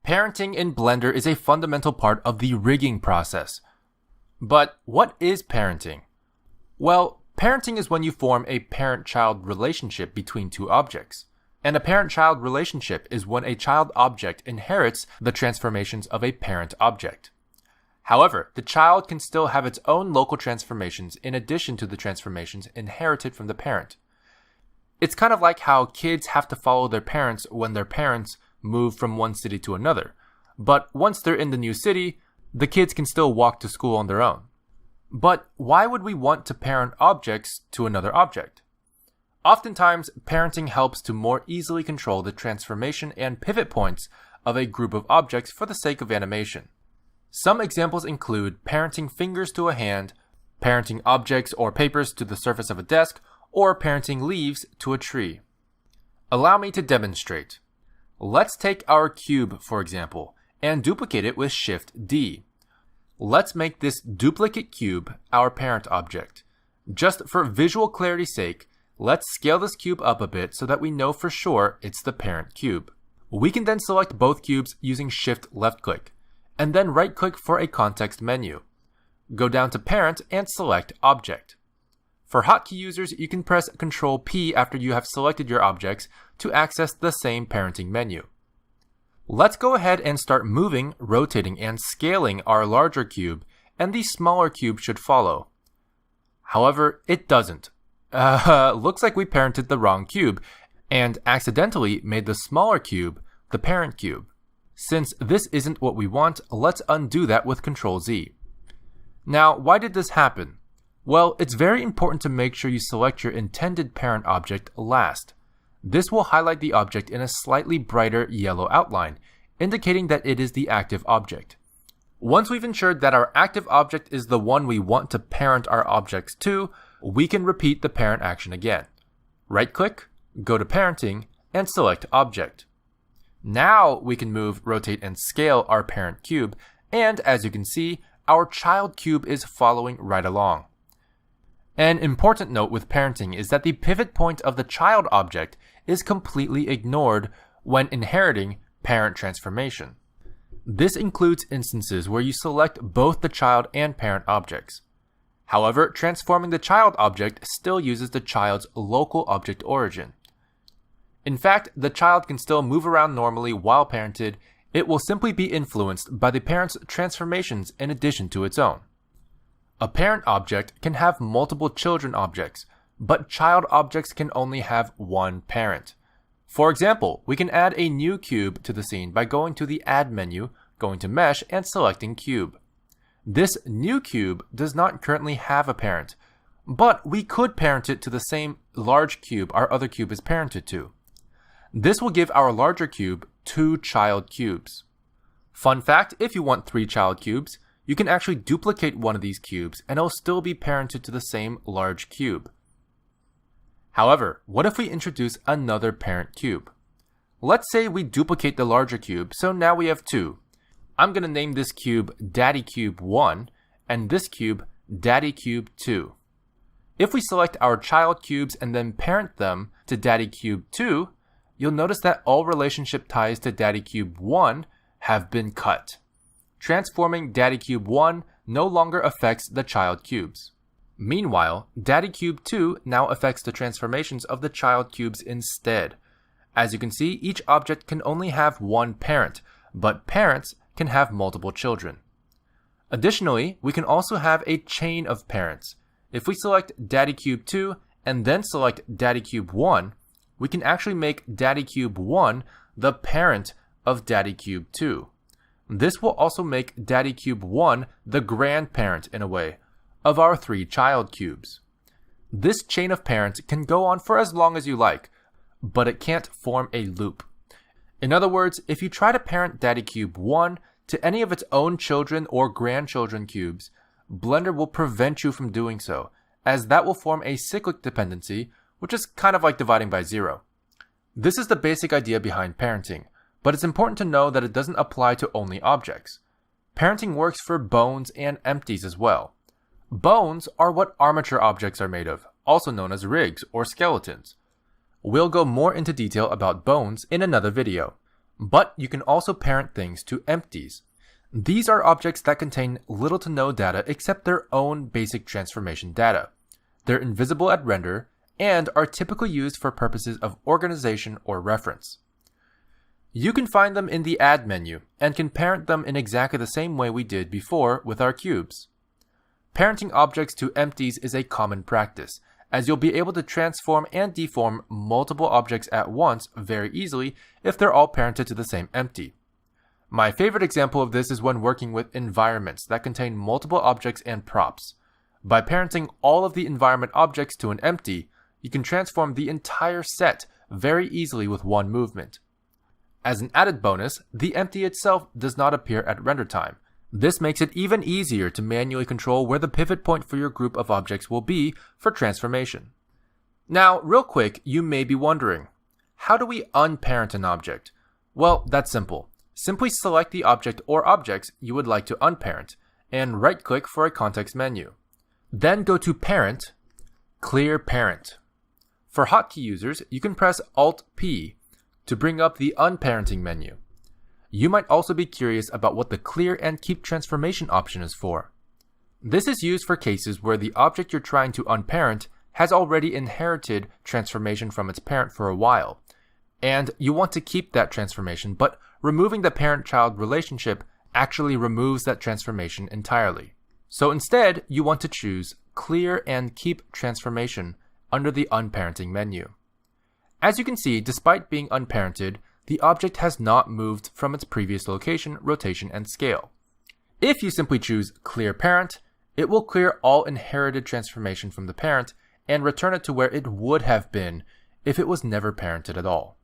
Parenting in Blender is a fundamental part of the rigging process. But what is parenting? Well, parenting is when you form a parent-child relationship between two objects. And a parent-child relationship is when a child object inherits the transformations of a parent object. However, the child can still have its own local transformations in addition to the transformations inherited from the parent. It's kind of like how kids have to follow their parents when their parents move from one city to another. But once they're in the new city, the kids can still walk to school on their own. But why would we want to parent objects to another object? Oftentimes, parenting helps to more easily control the transformation and pivot points of a group of objects for the sake of animation. Some examples include parenting fingers to a hand, parenting objects or papers to the surface of a desk, or parenting leaves to a tree. Allow me to demonstrate. Let's take our cube, for example, and duplicate it with Shift-D. Let's make this duplicate cube our parent object. Just for visual clarity's sake, let's scale this cube up a bit so that we know for sure it's the parent cube. We can then select both cubes using Shift left-click, and then right-click for a context menu. Go down to Parent and select Object. For hotkey users, you can press Ctrl-P after you have selected your objects to access the same parenting menu. Let's go ahead and start moving, rotating, and scaling our larger cube, and the smaller cube should follow. However, it doesn't. Looks like we parented the wrong cube, and accidentally made the smaller cube the parent cube. Since this isn't what we want, let's undo that with Ctrl-Z. Now, why did this happen? Well, it's very important to make sure you select your intended parent object last. This will highlight the object in a slightly brighter yellow outline, indicating that it is the active object. Once we've ensured that our active object is the one we want to parent our objects to, we can repeat the parent action again. Right-click, go to Parenting, and select Object. Now we can move, rotate, and scale our parent cube, and as you can see, our child cube is following right along. An important note with parenting is that the pivot point of the child object is completely ignored when inheriting parent transformation. This includes instances where you select both the child and parent objects. However, transforming the child object still uses the child's local object origin. In fact, the child can still move around normally while parented. It will simply be influenced by the parent's transformations in addition to its own. A parent object can have multiple children objects, but child objects can only have one parent. For example, we can add a new cube to the scene by going to the Add menu, going to Mesh, and selecting Cube. This new cube does not currently have a parent, but we could parent it to the same large cube our other cube is parented to. This will give our larger cube 2 child cubes. Fun fact, if you want 3 child cubes, you can actually duplicate one of these cubes and it'll still be parented to the same large cube. However, what if we introduce another parent cube? Let's say we duplicate the larger cube, so now we have 2. I'm going to name this cube Daddy Cube 1 and this cube Daddy Cube 2. If we select our child cubes and then parent them to Daddy Cube 2, you'll notice that all relationship ties to Daddy Cube 1 have been cut. Transforming Daddy Cube 1 no longer affects the child cubes. Meanwhile, Daddy Cube 2 now affects the transformations of the child cubes instead. As you can see, each object can only have one parent, but parents can have multiple children. Additionally, we can also have a chain of parents. If we select Daddy Cube 2 and then select Daddy Cube 1, we can actually make Daddy Cube 1 the parent of Daddy Cube 2. This will also make Daddy Cube 1 the grandparent, in a way, of our 3 child cubes. This chain of parents can go on for as long as you like, but it can't form a loop. In other words, if you try to parent Daddy Cube 1 to any of its own children or grandchildren cubes, Blender will prevent you from doing so, as that will form a cyclic dependency, which is kind of like dividing by 0. This is the basic idea behind parenting, but it's important to know that it doesn't apply to only objects. Parenting works for bones and empties as well. Bones are what armature objects are made of, also known as rigs or skeletons. We'll go more into detail about bones in another video. But you can also parent things to empties. These are objects that contain little to no data except their own basic transformation data. They're invisible at render and are typically used for purposes of organization or reference. You can find them in the Add menu and can parent them in exactly the same way we did before with our cubes. Parenting objects to empties is a common practice, as you'll be able to transform and deform multiple objects at once very easily if they're all parented to the same empty. My favorite example of this is when working with environments that contain multiple objects and props. By parenting all of the environment objects to an empty, you can transform the entire set very easily with one movement. As an added bonus, the empty itself does not appear at render time. This makes it even easier to manually control where the pivot point for your group of objects will be for transformation. Now, real quick, you may be wondering, how do we unparent an object? Well, that's simple. Simply select the object or objects you would like to unparent, and right-click for a context menu. Then go to Parent, Clear Parent. For hotkey users, you can press Alt-P to bring up the Unparenting menu. You might also be curious about what the Clear and Keep Transformation option is for. This is used for cases where the object you're trying to unparent has already inherited transformation from its parent for a while, and you want to keep that transformation, but removing the parent-child relationship actually removes that transformation entirely. So instead, you want to choose Clear and Keep Transformation under the Unparenting menu. As you can see, despite being unparented, the object has not moved from its previous location, rotation, and scale. If you simply choose Clear Parent, it will clear all inherited transformation from the parent and return it to where it would have been if it was never parented at all.